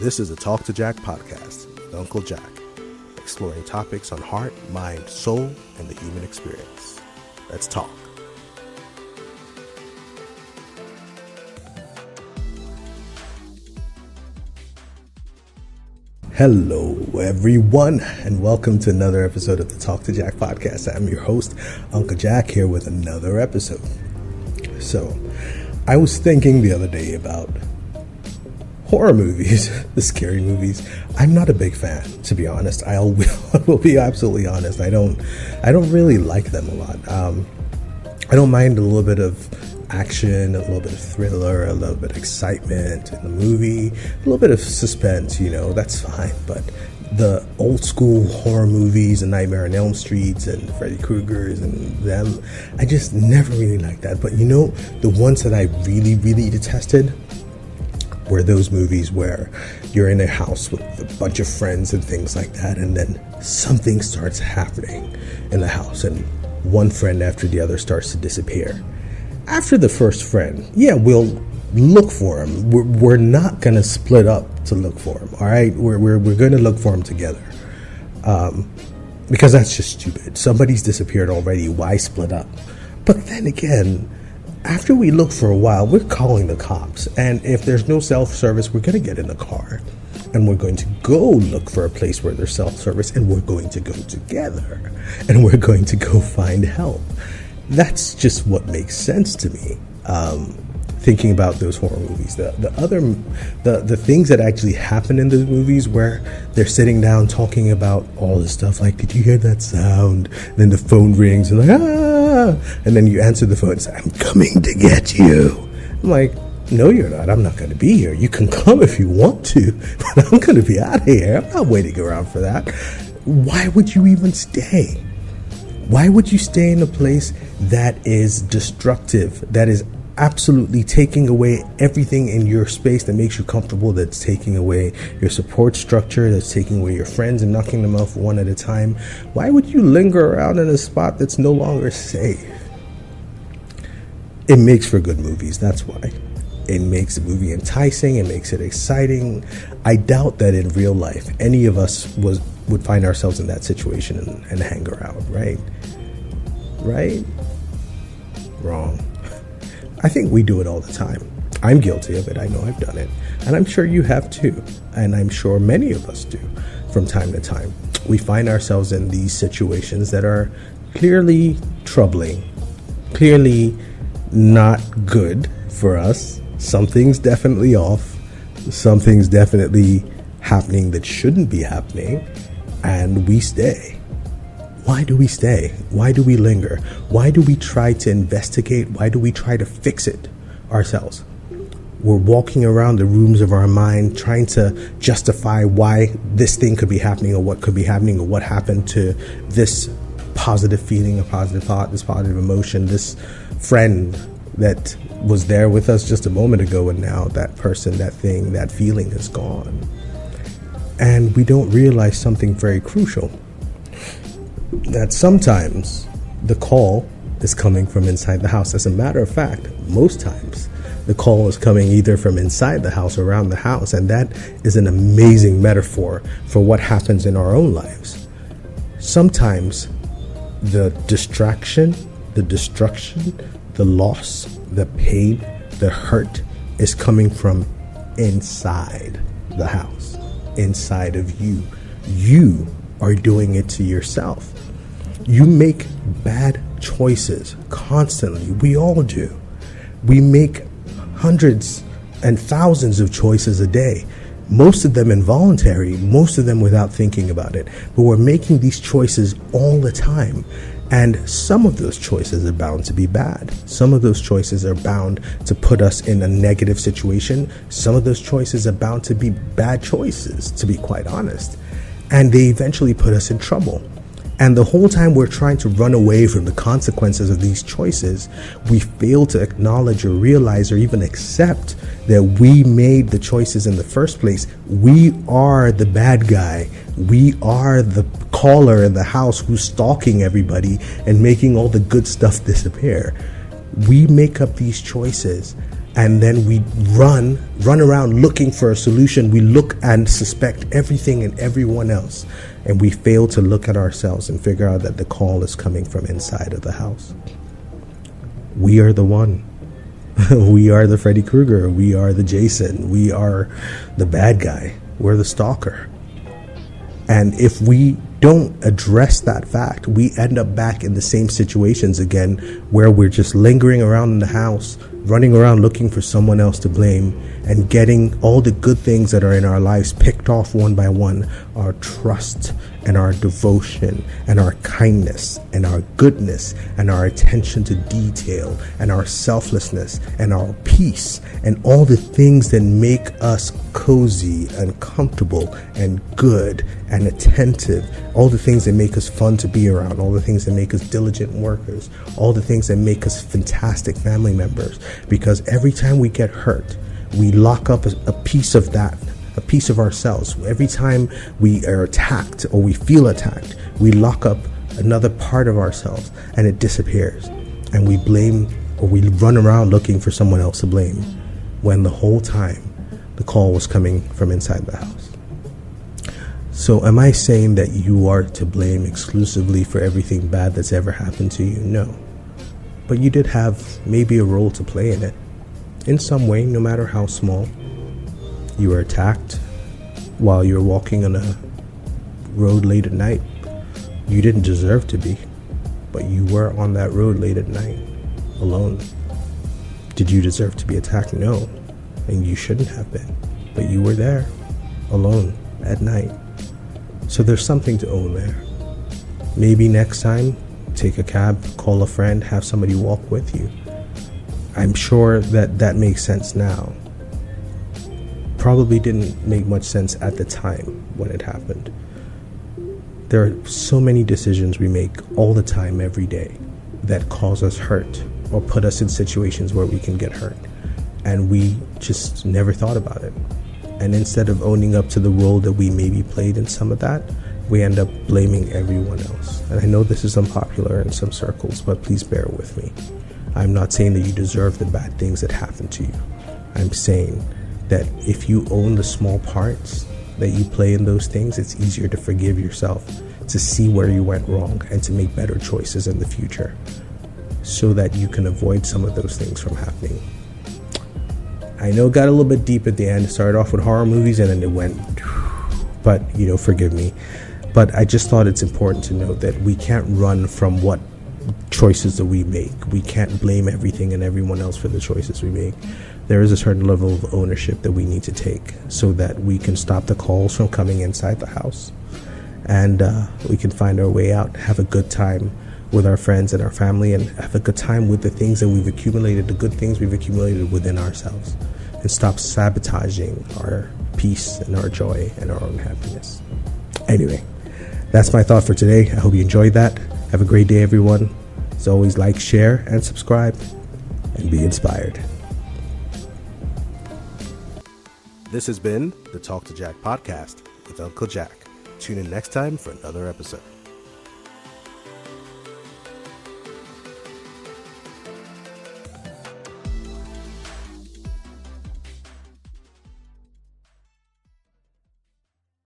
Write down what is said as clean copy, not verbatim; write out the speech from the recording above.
This is a Talk2Jack podcast with UnkuJack, exploring topics on heart, mind, soul, and the human experience. Let's talk. Hello, everyone, and welcome to another episode of the Talk2Jack podcast. I'm your host, UnkuJack, here with another episode. So, I was thinking the other day about horror movies, the scary movies. I'm not a big fan, to be honest. I will be absolutely honest. I don't really like them a lot. I don't mind a little bit of action, a little bit of thriller, a little bit of excitement in the movie, a little bit of suspense, that's fine. But the old school horror movies and Nightmare on Elm Streets and Freddy Krueger's and them, I just never really liked that. But the ones that I really, really detested were those movies where you're in a house with a bunch of friends and things like that, and then something starts happening in the house and one friend after the other starts to disappear. After the first friend, we'll look for him. We're not going to split up to look for him, all right? We're going to look for him together, because that's just stupid. Somebody's disappeared already. Why split up? But then again, after we look for a while, we're calling the cops. And if there's no self-service, we're going to get in the car and we're going to go look for a place where there's self-service, and we're going to go together and we're going to go find help. That's just what makes sense to me. Thinking about those horror movies, the things that actually happen in those movies where they're sitting down talking about all this stuff, like, did you hear that sound? And then the phone rings and and then you answer the phone and say, I'm coming to get you. I'm like, no, you're not. I'm not going to be here. You can come if you want to, but I'm going to be out of here. I'm not waiting around for that. Why would you even stay? Why would you stay in a place that is destructive, that is absolutely taking away everything in your space that makes you comfortable, that's taking away your support structure, that's taking away your friends and knocking them off one at a time? Why would you linger around in a spot that's no longer safe? It makes for good movies, that's why. It makes the movie enticing, it makes it exciting. I doubt that in real life any of us would find ourselves in that situation and hang around, right? Right? Wrong. I think we do it all the time. I'm guilty of it. I know I've done it. And I'm sure you have too. And I'm sure many of us do from time to time. We find ourselves in these situations that are clearly troubling, clearly not good for us. Something's definitely off. Something's definitely happening that shouldn't be happening. And we stay. Why do we stay? Why do we linger? Why do we try to investigate? Why do we try to fix it ourselves? We're walking around the rooms of our mind trying to justify why this thing could be happening, or what could be happening, or what happened to this positive feeling, a positive thought, this positive emotion, this friend that was there with us just a moment ago, and now that person, that thing, that feeling is gone. And we don't realize something very crucial, that sometimes the call is coming from inside the house. As a matter of fact, most times the call is coming either from inside the house or around the house, and that is an amazing metaphor for what happens in our own lives. Sometimes the distraction, the destruction, the loss, the pain, the hurt is coming from inside the house, inside of you. You are doing it to yourself. You make bad choices constantly. We all do. We make hundreds and thousands of choices a day. Most of them involuntary, most of them without thinking about it. But we're making these choices all the time. And some of those choices are bound to be bad. Some of those choices are bound to put us in a negative situation. Some of those choices are bound to be bad choices, to be quite honest. And they eventually put us in trouble. And the whole time we're trying to run away from the consequences of these choices, we fail to acknowledge or realize or even accept that we made the choices in the first place. We are the bad guy. We are the caller in the house who's stalking everybody and making all the good stuff disappear. We make up these choices And then we run around looking for a solution. We look and suspect everything and everyone else. And we fail to look at ourselves and figure out that the call is coming from inside of the house. We are the one. We are the Freddy Krueger. We are the Jason. We are the bad guy. We're the stalker. And if we don't address that fact, we end up back in the same situations again, where we're just lingering around in the house, running around looking for someone else to blame, and getting all the good things that are in our lives picked off one by one. Our trust and our devotion and our kindness and our goodness and our attention to detail and our selflessness and our peace and all the things that make us cozy and comfortable and good and attentive, all the things that make us fun to be around, all the things that make us diligent workers, all the things that make us fantastic family members. Because every time we get hurt, we lock up a piece of that, a piece of ourselves. Every time we are attacked or we feel attacked, we lock up another part of ourselves and it disappears. And we blame, or we run around looking for someone else to blame, when the whole time the call was coming from inside the house. So am I saying that you are to blame exclusively for everything bad that's ever happened to you? No. But you did have maybe a role to play in it. In some way, no matter how small. You were attacked while you were walking on a road late at night. You didn't deserve to be, but you were on that road late at night, alone. Did you deserve to be attacked? No, and you shouldn't have been, but you were there, alone, at night. So there's something to own there. Maybe next time, take a cab, call a friend, have somebody walk with you. I'm sure that makes sense now. Probably didn't make much sense at the time when it happened. There are so many decisions we make all the time, every day, that cause us hurt or put us in situations where we can get hurt. And we just never thought about it. And instead of owning up to the role that we maybe played in some of that, we end up blaming everyone else. And I know this is unpopular in some circles, but please bear with me. I'm not saying that you deserve the bad things that happen to you. I'm saying that if you own the small parts that you play in those things, it's easier to forgive yourself, to see where you went wrong, and to make better choices in the future so that you can avoid some of those things from happening. I know it got a little bit deep at the end. It started off with horror movies and then it went, but forgive me. But I just thought it's important to note that we can't run from what choices that we make. We can't blame everything and everyone else for the choices we make. There is a certain level of ownership that we need to take so that we can stop the calls from coming inside the house, and we can find our way out, have a good time with our friends and our family, and have a good time with the things that we've accumulated, the good things we've accumulated within ourselves, and stop sabotaging our peace and our joy and our own happiness. Anyway, that's my thought for today. I hope you enjoyed that. Have a great day, everyone. As always, like, share, and subscribe, and be inspired. This has been the Talk2Jack podcast with UnkuJack. Tune in next time for another episode.